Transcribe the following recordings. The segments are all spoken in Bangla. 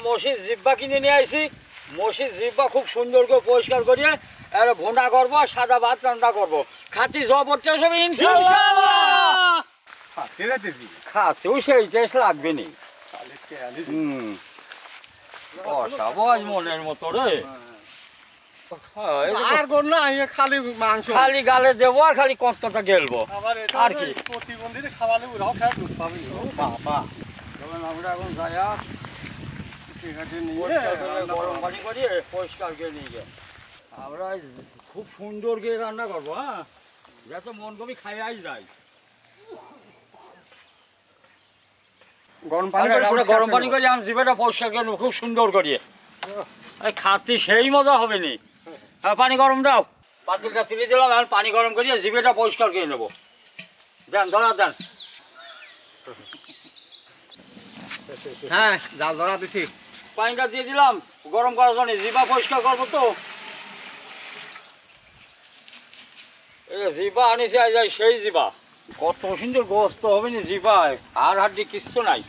মসজিদ জিব্বা কিনে নিয়ে আইছি। মসজিদ জিব্বা খুব সুন্দর করে পরিষ্কার করিয়ে আর ভোনা করবো, সাদা ভাত রান্না করবো। খাতি জবরদস্ত হবে ইনশাআল্লাহ। খাতেও সেই টেস্ট লাগবে নি। অসাবাস মনের মতো রে। খালি মাংস খালি গালে দেবো আর খালি কতটা গেলবো আর কি। প্রতিবন্ধী খাওয়ালে ওরাও খায় দুধ পাবে। বাবা আমরা এখন যাই গরম পানি করিয়ে পরিষ্কার করে নিয়ে যাই। আমরা খুব সুন্দর করে রান্না করবো, হ্যাঁ, যাতে মন কমি খাইয়াই যায়। আমরা গরম পানি করে আমি জিভেটা পরিষ্কার করে খুব সুন্দর করিয়ে খাচ্ছি, সেই মজা হবে নি। হ্যাঁ, পানি গরম দাও। পাতিলটা তুলে দিলাম, এখন পানি গরম করিয়ে জিভেটা পরিষ্কার করে নেবো। দেন ধরা দেন। হ্যাঁ, জাল ধরা দিছি। পানিটা দিয়ে দিলাম গরম করার জন্য, জিভা পরিষ্কার করবো তো। জিভা আনিছে যায় সেই জিভা, কত সুন্দর গোস্ত হবে না জিভায়, আর হাড্ডি কিচ্ছু নাই।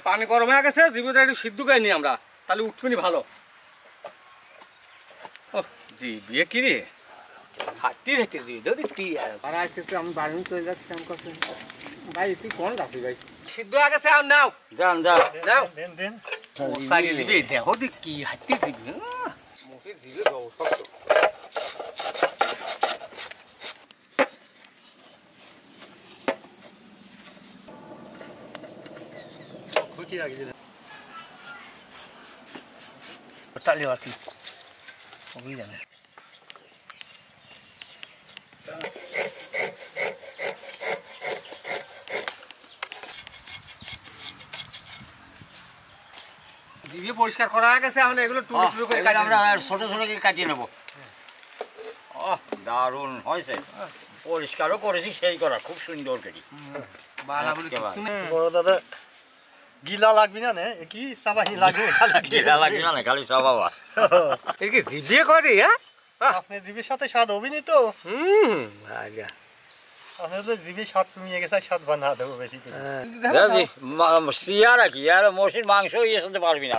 পানি গরম হয়ে গেছে, জিভেটা একটু সিদ্ধ করে নি আমরা, তাহলে উঠবে ভালো। জিভে কি রে হাতি রেখে দিয়ে দিতি। আর আজকে আমি বাড়ি চলে যাচ্ছি। আমি কথা ভাই তুই কোন যাচ্ছি ভাই? সিদ্ধ হয়ে গেছে, আর নাও যান যান নাও দেন দেন। সারি দিবি, দেখো দি কি হাতি জিভে, মুখে জিভে দাও শক্ত। খুঁটি আগে দিন তালি আর কি ওই জানে। জিভে পরিষ্কার করা হয়ে গেছে, এখন এগুলো টুকরো টুকরো করে কাটি আমরা ছোট ছোট করে কাটিয়ে নেবো। দারুণ হয়েছে, পরিষ্কারও করেছি সেই করা, খুব সুন্দর করি। বড় দাদা গিলা লাগবি না কি চাবাহি লাগবে? গিলা লাগবে না, খালি চাবাবা। এই কি জিভে করি? হ্যাঁ, আপনি জিভের সাথে স্বাদ হবে নি তো। আপনার তো জিভের স্বাদ কমিয়ে গেছে, স্বাদ বানা দেবো বেশি করে। সিয়ারা কি আর মসির মাংস ইয়ে সাথে পারবি না,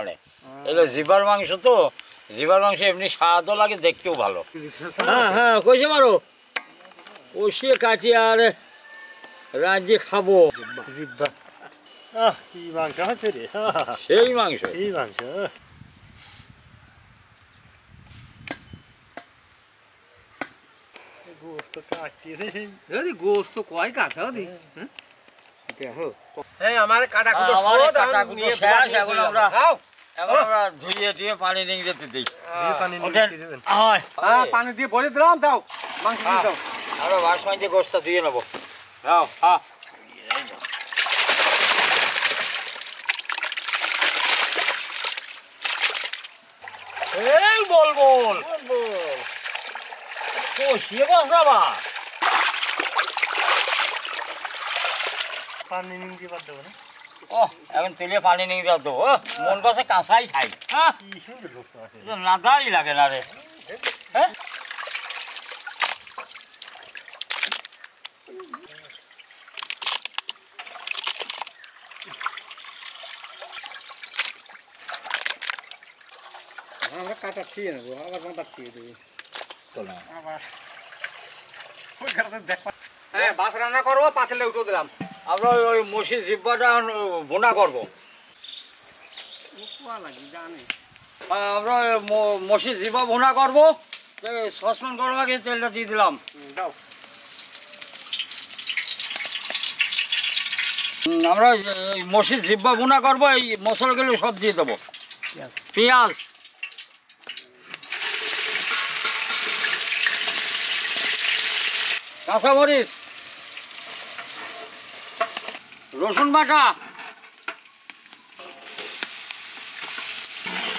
এগুলো জিবার মাংস তো। জিবার মাংস এমনি স্বাদও লাগে, দেখতেও ভালো। হ্যাঁ হ্যাঁ, কইছে মারো কষিয়ে কাটি আর রাজ্যে খাবো। জিব্বা কি মাংস হচ্ছে রে, সেই মাংস, এই মাংস। গোস্ত কাটিয়ে গোস্ত কয় কাটা দি দেখো। এই আমার কাটা কুটো শেষ, এখন আমরা ধুইয়ে টুয়ে পানি নিয়ে যেতে দিই। পানি দিয়ে ভরে দিলাম, দাও মাংস দাও। আমরা বাসমতি দিয়ে গোস্ত ধুয়ে নেবো। দাও, হ্যাঁ এই বল বল কষিয়ে বসাবা। পানি নিয়ে দিয়ে বাদ দেবো না। এখন তুলে পানি নিয়ে যাও তো, মন কাছে কাঁচাই খাই। হ্যাঁ, না দাঁড়ি লাগে না রে। হ্যাঁ, আমরা কাটা খেয়ে নেবো, আবার মাথা খেয়ে দেবো। হ্যাঁ, বাস রান্না করবো, পাতিলে উঠে দিলাম। আমরা ওই মসির জিব্বাটা ভুনা করবো। আমরা মসির জিব্বা ভুনা করবো। সসপ্যান গরম আগে তেলটা দিয়ে দিলাম। আমরা মসির জিব্বা ভুনা করবো, এই মশলাগুলো সব দিয়ে দেবো। পেঁয়াজ, কাঁচামরিচ, রসুন বাটা,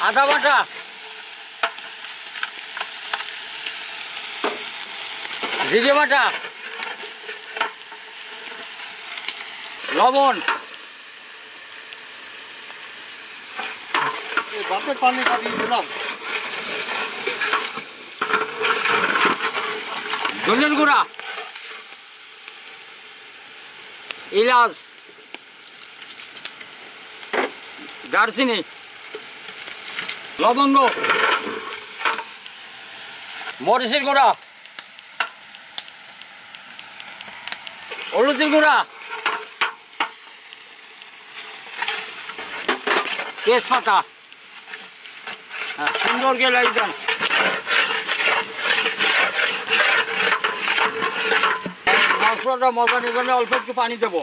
আদা বাটা, জিরে বাটা, লবণ, বাপের পানি পাঠিয়ে দিলাম। ধনিয়ার গুঁড়া, ইলাচ, দারচিনি, লবঙ্গ, মরিচের গুঁড়া, হলুদের গুঁড়া, তেজপাতা, সুন্দর করে লাগিয়ে দেন। মশলাটা মজা নিয়ে জন্য অল্প একটু পানি দেবো।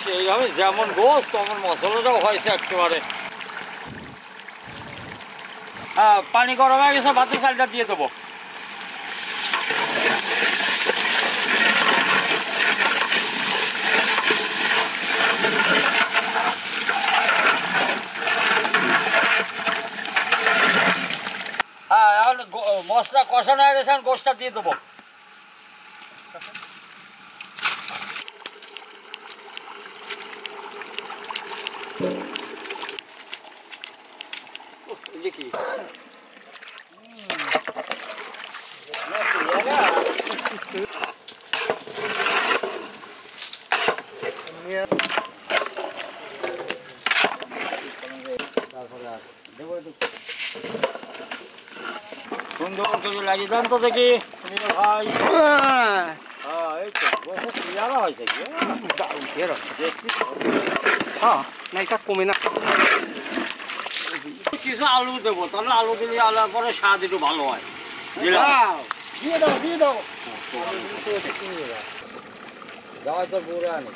সেইভাবে যেমন গোস্ত তেমন মশলাটাও হয়েছে একেবারে। হ্যাঁ, পানি গরম হয়ে গেছে, ভাতের চালটা দিয়ে দেবো। হ্যাঁ, এখন মশলা কষানো হয়ে গেছে, গোস্তটা দিয়ে দেবো। কি সুন্দর করে লাগিয়ে দেন তো দেখি ভাই। এই তো পেয়ারা হয়েছে কি কমে না। কিছু আলু দেবো, তাহলে আলু দিলে আলু পরে স্বাদ একটু ভালো হয়। দিয়ে দাও দিয়ে দাও। যাওয়াই তো বুড়ে আনি।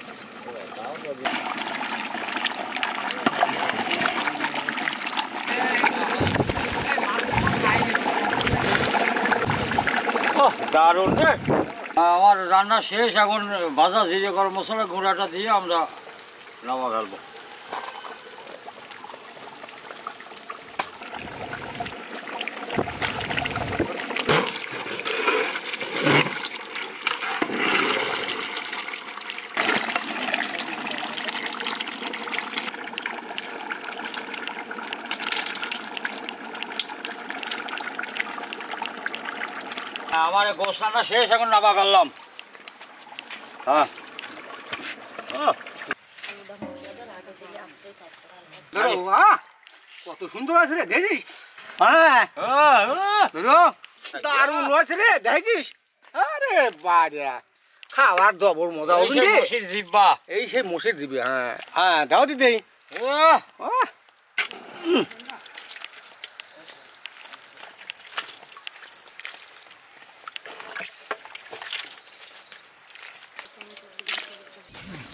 দারুণ রে। আমার রান্না শেষ, এখন ভাজা জিরে গরম মশলা গুঁড়াটা দিয়ে আমরা নামা ঘালবো। আমার গোসলাটা শেষ, এখন নাবা করলাম। হ্যাঁ, কত সুন্দর আছে রে, দেখিস? হ্যাঁ, দারুণ হয়েছে রে, দেখিস? আরে বাড়া, খাওয়ার দবর মজা হবে রে। জিব্বা, এই সেই মোষের দিবি। হ্যাঁ হ্যাঁ, দাও দিদি।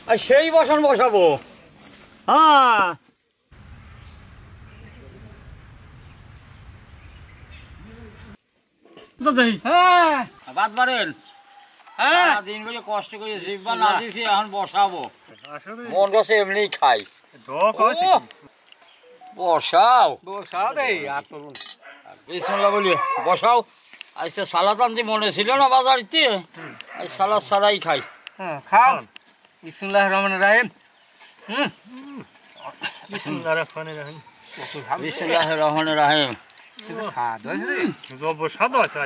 আর সেই বসন বসাবো। হ্যাঁ, বাদ পারেন। দিন বলে কষ্ট করে জিব্বা না দিছি, এখন বসাবো। মন কাছে এমনি খাই। বসাও বসাও রে, আর তরুণ বিসমিল্লাহ বলি বসাও। আজকে সালাদ আনতে মনে ছিল না বাজারিতে, আজ সালাদ ছাড়াই খাই। হ্যাঁ, খাও। বিসমিল্লাহির রহমানির রহিম। বিসমিল্লাহির রহমানির রহিম। বিসমিল্লাহির রহমানির রহিম। স্বাদ হয়েছে রে, জবর স্বাদ আছে।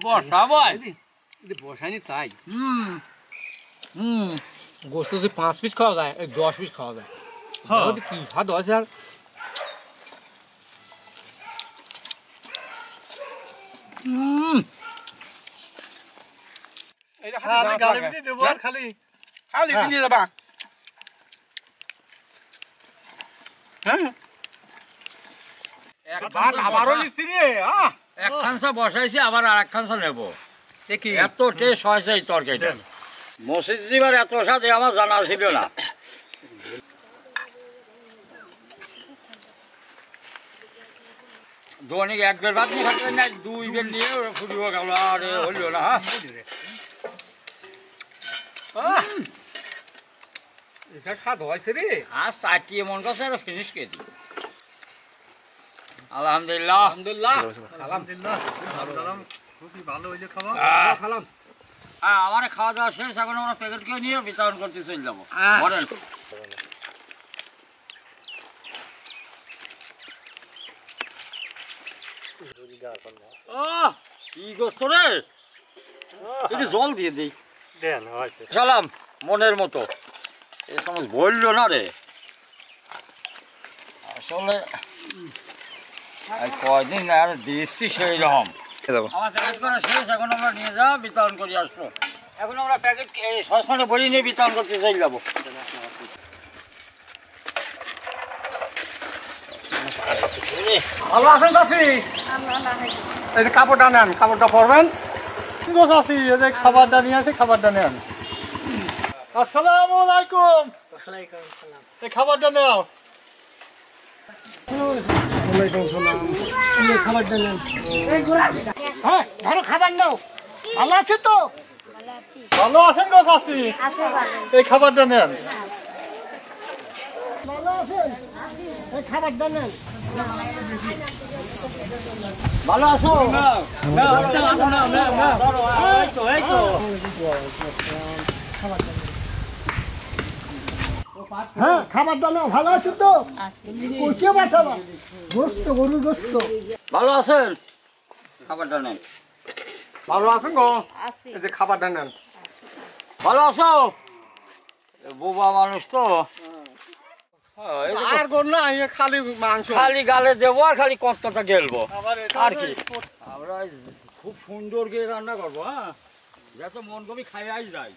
বসাবো বসানি তাই। গোস্ত যদি 5 পিস খাওয়া যায়, 10 পিস খাওয়া যায়। কি স্বাদ হয়েছে। আর খালি খালি কিনে যাবা। হ্যাঁ, আবারও নিচ্ছি রে। এক খানসা বসাইছি, আবার আর এক খানসা নেবো। দেখি এত টেস্ট হয়েছে এই তরকারিটা। মসজিদ দিবার এত স্বাদ আমার জানা ছিল না। দৈনিক এক বের ভাত নিয়ে খাচ্ছেন না, 2 বের নিয়ে ফুটিব গেল। আরে হইল না। হ্যাঁ, এটা স্বাদ হয়েছে রে। আর চাটিয়ে মন কাছে ফিনিশ করে দিই। আলহামদুলিল্লাহ, আলহামদুলিল্লাহ। আলহামদুলিল্লাহ, খুবই ভালো হইলে খাওয়া। খালাম। হ্যাঁ, আমার খাওয়া দাওয়া শেষ, এখন আমরা প্যাকেট করে নিয়ে বিতরণ করতে চলে যাবো। বলেন আহ, কি গোস্ত রে, একটু জল দিয়ে দিই। দেন হয়েছে চালাম মনের মতো, এই সময় বললো না রে। আসলে আজ কয়দিন আর দিচ্ছি সেই রকম। আমার প্যাকেট করা শেষ, এখন আমরা নিয়ে যাওয়া বিতরণ করে আসবো। এখন আমরা প্যাকেট সসমানে ভরি নিয়ে বিতরণ করতে চাই যাবো। ভালো আছেন চাচি? এই যে কাপড়টা নেন, কাপড়টা পরবেন। ঠিক আছে আছি, এই যে খাবারটা নিয়ে আছে, খাবারটা নেন। আসসালামু আলাইকুম। এই খাবারটা নাও। হ্যাঁ ধরো খাবার নাও। ভালো আছে তো? ভালো আছেন গো চাচি? এই খাবারটা নেন। ভালো আছো? এই তো হ্যাঁ খাবারটা নাও। ভালো আছে তো? কষিয়ে বাসাবা গোস্ত, গরুর গোস্ত। ভালো আছেন? খাবারটা নেন। ভালো আছেন গো? এই যে খাবারটা নেন। ভালো আছো? বোবা মানুষ তো, এই যে আর গো না, খালি মাংস। খালি গালে দেবো আর খালি কতটা গেলবো। আবার এটা আর কি আমরা খুব সুন্দর করে রান্না করবো, হ্যাঁ, যাতে মন কবি খাইয়াই যায়।